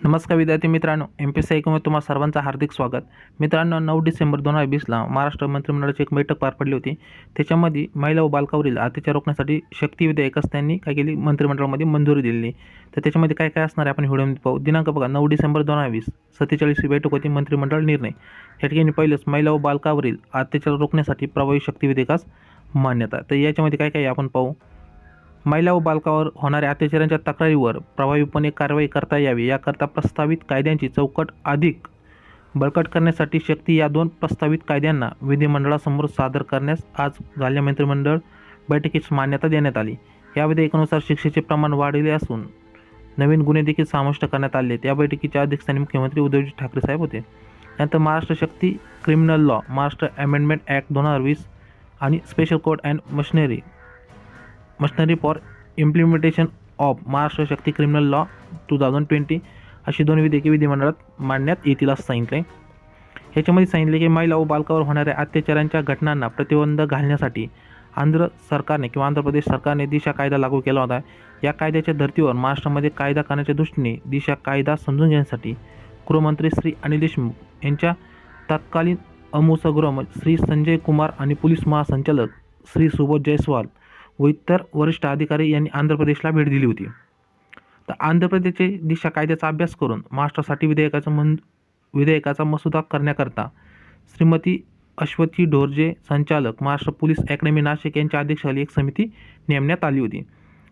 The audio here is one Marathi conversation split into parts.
नमस्कार विद्यार्थी मित्रांनो, Mpsc IQ मध्ये तुम्हा सर्वांचं हार्दिक स्वागत. मित्रांनो, 9 डिसेंबर 2020ला महाराष्ट्र मंत्रिमंडळाची एक बैठक पार पडली होती. त्याच्यामध्ये महिला व बालकावरील अत्याचार रोखण्यासाठी शक्ती विधेयकास त्यांनी काय केली, मंत्रिमंडळामध्ये मंजुरी दिली. तर त्याच्यामध्ये काय काय असणार आहे आपण व्हिडिओमध्ये पाहू. दिनांक बघा 9 डिसेंबर 2020, 47वी बैठक होती, मंत्रिमंडळ निर्णय. या ठिकाणी पहिलेच महिला व बालकावरील अत्याचार रोखण्यासाठी प्रभावी शक्ती विधेयकास मान्यता. तर याच्यामध्ये काय काय आपण पाहू. महिला व बालकावर होणाऱ्या अत्याचारांच्या तक्रारीवर प्रभावीपणे कारवाई करता यावी याकरता प्रस्तावित कायद्यांची चौकट अधिक बळकट करण्यासाठी शक्ती या 2 प्रस्तावित कायद्यांना विधिमंडळासमोर सादर करण्यास आज झालेल्या मंत्रिमंडळ बैठकीस मान्यता देण्यात आली. या विधेयकानुसार शिक्षेचे प्रमाण वाढले असून नवीन गुन्हे देखील समाविष्ट करण्यात आले. या बैठकीच्या अध्यक्षस्थानी मुख्यमंत्री उद्धवजी ठाकरे साहेब होते. त्यानंतर Maharashtra Shakti criminal law Maharashtra amendment act 2020 आणि special court and machinery for implementation of Maharashtra Shakti criminal law 2020 अशी 2 विधेयके विधिमंडळात मांडण्यात येतील असं सांगितलं आहे. ह्याच्यामध्ये सांगितले की महिला व बालकावर होणाऱ्या अत्याचारांच्या घटनांना प्रतिबंध घालण्यासाठी आंध्र सरकारने किंवा आंध्र प्रदेश सरकारने दिशा कायदा लागू केला होता. या कायद्याच्या धर्तीवर महाराष्ट्रामध्ये कायदा करण्याच्या दृष्टीने दिशा कायदा समजून घेण्यासाठी गृहमंत्री श्री अनिल देशमुख यांच्या तत्कालीन अमुसगृह श्री संजय कुमार आणि पोलीस महासंचालक श्री सुबोध जयस्वाल व इतर वरिष्ठ अधिकारी यांनी आंध्र प्रदेशला भेट दिली होती. तर आंध्र प्रदेशचे दिशा कायद्याचा अभ्यास करून महाराष्ट्रासाठी विधेयकाचा मसुदा करण्याकरता श्रीमती अश्वती ढोरजे संचालक महाराष्ट्र पोलीस अकॅडमी नाशिक यांच्या अध्यक्षतेखाली एक समिती नेमण्यात आली होती.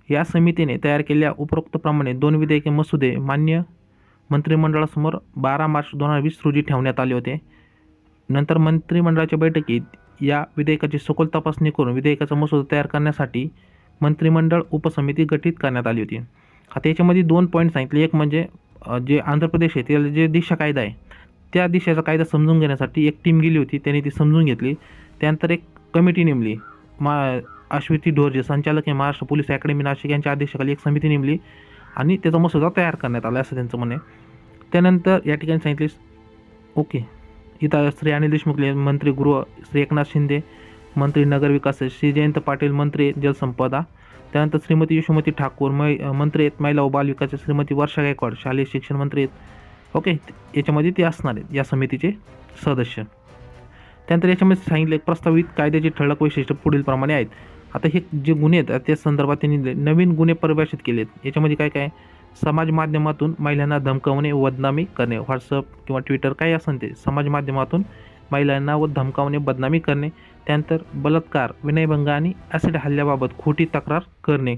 या समितीने तयार केलेल्या उपरोक्तप्रमाणे 2 विधेयके मसुदे मान्य मंत्रिमंडळासमोर 12 मार्च 2020 रोजी ठेवण्यात आले होते. नंतर मंत्रिमंडळाच्या बैठकीत या विधेयकाची सखोल तपासणी करून विधेयकाचा मसुदा तयार करण्यासाठी मंत्रिमंडळ उपसमिती गठीत करण्यात आली होती. आता याच्यामध्ये 2 पॉईंट सांगितले. एक म्हणजे जे आंध्र प्रदेश आहे त्याला जे दिशा कायदा आहे त्या दिशेचा कायदा समजून घेण्यासाठी एक टीम गेली होती, त्यांनी ती समजून घेतली. त्यानंतर एक कमिटी नेमली. अश्वती ढोरजे संचालक हे महाराष्ट्र पोलीस अकॅडमी नाशिक यांच्या अध्यक्षतेखाली एक समिती नेमली आणि त्याचा मसुदा तयार करण्यात आला असं त्यांचं म्हणणं आहे. त्यानंतर या ठिकाणी सांगितले ओके इथं श्री अनिल देशमुख मंत्री गृह, श्री एकनाथ शिंदे मंत्री नगरविकास, श्री जयंत पाटील मंत्री जलसंपदा, त्यानंतर श्रीमती यशोमती ठाकूर मंत्री आहेत महिला व बालविकास, श्रीमती वर्षा गायकवाड शालेय शिक्षण मंत्री आहेत. ओके, याच्यामध्ये ते असणार आहेत या समितीचे सदस्य. त्यानंतर याच्यामध्ये सांगितले प्रस्तावित कायद्याची ठळक वैशिष्ट्य पुढील प्रमाणे आहेत. आता हे जे गुन्हे आहेत त्या संदर्भात त्यांनी नवीन गुन्हे परिभाषित केलेत. याच्यामध्ये काय काय समाज माध्यमातून महिलांना धमकावणे, बदनामी करणे, व्हॉट्सअप किंवा ट्विटर काय असेल ते समाज माध्यमातून महिलांना धमकावणे, बदनामी करणे. त्यानंतर बलात्कार, विनयभंग आणि ॲसिड हल्ल्याबाबत खोटी तक्रार करणे.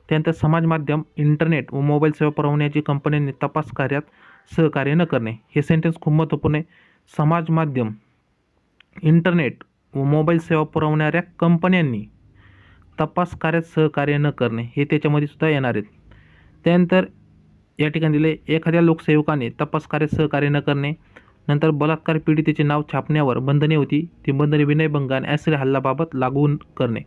त्यानंतर समाज माध्यम, इंटरनेट व मोबाईल सेवा पुरवण्याची कंपन्यांनी तपास कार्यात सहकार्य न करणे. हे सेंटेन्स खूप महत्त्वपूर्ण आहे. समाज माध्यम, इंटरनेट व मोबाईल सेवा पुरवणाऱ्या कंपन्यांनी तपास कार्यात सहकार्य न करणे हे त्याच्यामध्ये सुद्धा येणार आहेत. त्यानंतर या ठिकाणी दिले एखाद्या लोकसेवकाने तपास कार्यात सहकार्य न करणे. नंतर बलात्कार पीडितेचे नाव छापण्यावर बंधने होती, ती बंधने विनयभंग आणि ॲसिड हल्ल्याबाबत लागू करणे.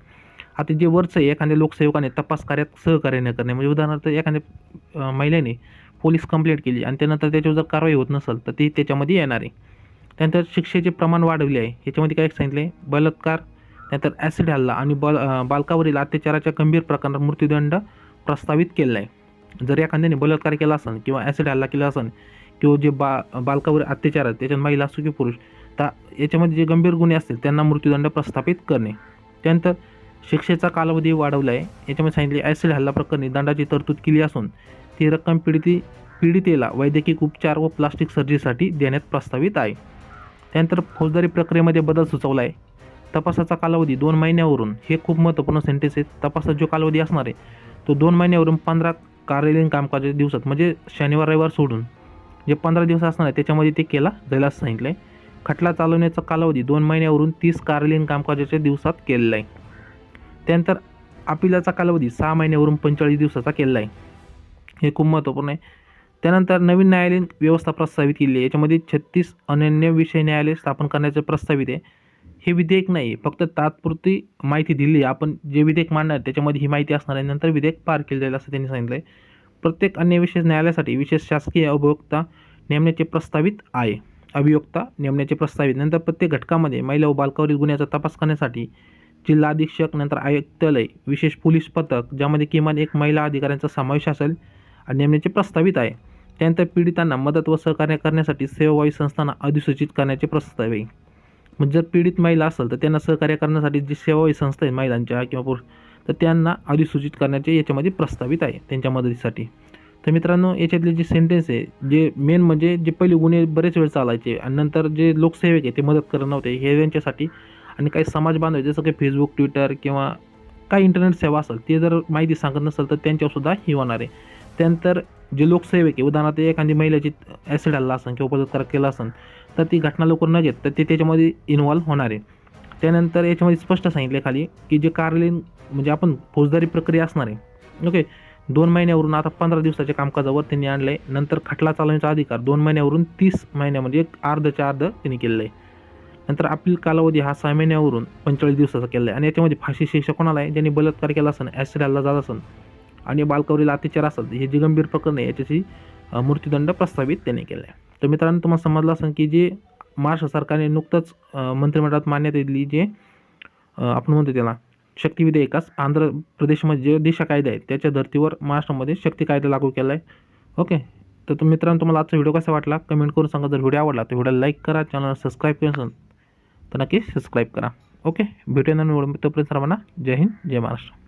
आता जे वरचं आहे एखाद्या लोकसेवकाने तपास कार्यात सहकार्य न करणे म्हणजे उदाहरणार्थ एखाद्या महिलेने पोलीस कंप्लेंट केली आणि त्यानंतर त्याच्यावर जर कारवाई होत नसेल तर ती त्याच्यामध्ये येणार आहे. त्यानंतर शिक्षेचे प्रमाण वाढवले आहे. याच्यामध्ये काय सांगितले बलात्कार, त्यानंतर ॲसिड हल्ला आणि बालकावरील अत्याचाराच्या गंभीर प्रकारात मृत्यूदंड प्रस्तावित केला आहे. जर एखाद्याने बलात्कार केला असेल किंवा ॲसिड हल्ला केला असेल किंवा जे बालकावर अत्याचार आहेत त्याच्यात महिला असो की पुरुष, तर याच्यामध्ये जे गंभीर गुन्हे असतील त्यांना मृत्यूदंड प्रस्थापित करणे. त्यानंतर शिक्षेचा कालावधी वाढवला आहे. याच्यामध्ये सांगितले ॲसिड हल्ला प्रकरणी दंडाची तरतूद केली असून ती रक्कम पीडितेला वैद्यकीय उपचार व प्लास्टिक सर्जरीसाठी देण्यात प्रस्तावित आहे. त्यानंतर फौजदारी प्रक्रियेमध्ये बदल सुचवला आहे. तपासाचा कालावधी 2 महिन्यावरून, हे खूप महत्त्वपूर्ण सेंटेन्स आहे, तपासाचा जो कालावधी असणार आहे तो 2 महिन्यावरून 15 कार्यालयीन कामकाजाच्या दिवसात म्हणजे शनिवार रविवार सोडून जे 15 दिवस असणार आहे त्याच्यामध्ये ते केला जाईल असं सांगितलं आहे. खटला चालवण्याचा कालावधी 2 महिन्यावरून 30 कार्यालयीन कामकाजाच्या दिवसात केलेला आहे. त्यानंतर अपिलाचा कालावधी 6 महिन्यावरून 45 दिवसाचा केलेला आहे. हे खूप महत्त्वपूर्ण आहे. त्यानंतर नवीन न्यायालयीन व्यवस्था प्रस्तावित केली आहे. याच्यामध्ये 36 अनन्य विषय न्यायालय स्थापन करण्याचे प्रस्तावित आहे. हे विधेयक नाही, फक्त तात्पुरती माहिती दिली. आपण जे विधेयक मांडणार त्याच्यामध्ये ही माहिती असणार आहे, नंतर विधेयक पार केले जाईल असं त्यांनी सांगितलं आहे. प्रत्येक अन्य विशेष न्यायालयासाठी विशेष शासकीय अभियोक्ता नेमण्याचे प्रस्तावित आहे. नंतर प्रत्येक घटकामध्ये महिला व बालकावरील गुन्ह्याचा तपास करण्यासाठी जिल्हा अधीक्षक, नंतर आयुक्तालय, विशेष पोलीस पथक ज्यामध्ये किमान 1 महिला अधिकाऱ्यांचा समावेश असेल आणि नेमण्याचे प्रस्तावित आहे. त्यानंतर पीडितांना मदत व सहकार्य करण्यासाठी सेवाभावी संस्थांना अधिसूचित करण्याचे प्रस्ताव आहे. मग जर पीडित महिला असेल तर त्यांना सहकार्य करण्यासाठी जी सेवाभावी संस्था आहे महिलांच्या किंवा पुरुष, तर त्यांना अधिसूचित करण्याचे याच्यामध्ये प्रस्तावित आहे त्यांच्या मदतीसाठी. तर मित्रांनो, याच्यातले जे सेंटेन्स आहे, जे मेन म्हणजे जे पहिले गुन्हे बरेच वेळ चालायचे आणि नंतर जे लोकसेवक आहे ते मदत करत नव्हते, हे त्यांच्यासाठी. आणि काही समाज बांधव जसं काही फेसबुक, ट्विटर किंवा काही इंटरनेट सेवा असेल ते जर माहिती सांगत नसेल तर त्यांच्यावरसुद्धा ही होणार आहे. त्यानंतर जे लोकसेवक आहे, उदाहरणार्थ एखादी महिलेची ॲसिड हल्ला असेल किंवा बलात्कार केला असेल तर ती घटना लवकर न घेत तर ते त्याच्यामध्ये इन्व्हॉल्व होणार आहे. त्यानंतर याच्यामध्ये स्पष्ट सांगितले खाली की जे कार्यालयीन म्हणजे आपण फौजदारी प्रक्रिया असणार आहे. ओके, 2 महिन्यावरून आता 15 दिवसाच्या कामकाजावर त्यांनी आणलं आहे. नंतर खटला चालवण्याचा अधिकार 2 महिन्यावरून 30 महिन्या म्हणजे अर्धच्या अर्ध त्यांनी केलेलं आहे. नंतर अपील कालावधी हा 6 महिन्यावरून 45 दिवसाचा केला आहे. आणि याच्यामध्ये फाशी शिक्षा कोणाला आहे, ज्यांनी बलात्कार केला असेल, ॲसिड हल्ला झाला असेल आणि बालकावरील अत्याचार असेल, हे जे गंभीर प्रकरण आहे याच्याशी मृत्यूदंड प्रस्तावित त्यांनी केला आहे. तर मित्रांनो, तुम्हाला समजलं असेल की जे महाराष्ट्र सरकारने नुकतंच मंत्रिमंडळात मान्यता दिली, जे आपण म्हणतो त्याला शक्ती विधेयकास आंध्र प्रदेशमध्ये जे दिशा कायदा आहे त्याच्या धर्तीवर महाराष्ट्रामध्ये शक्ती कायदा लागू केला आहे. ओके, तर मित्रांनो, तुम्हाला आजचा व्हिडिओ कसा वाटला कमेंट करून सांगा. जर व्हिडिओ आवडला तर व्हिडिओला लाईक करा, चॅनलला सबस्क्राईब केलं असेल तर नक्की सबस्क्राईब करा. ओके, भेटूया नवीन व्हिडिओ. तोपर्यंत सर्वांना जय हिंद, जय महाराष्ट्र.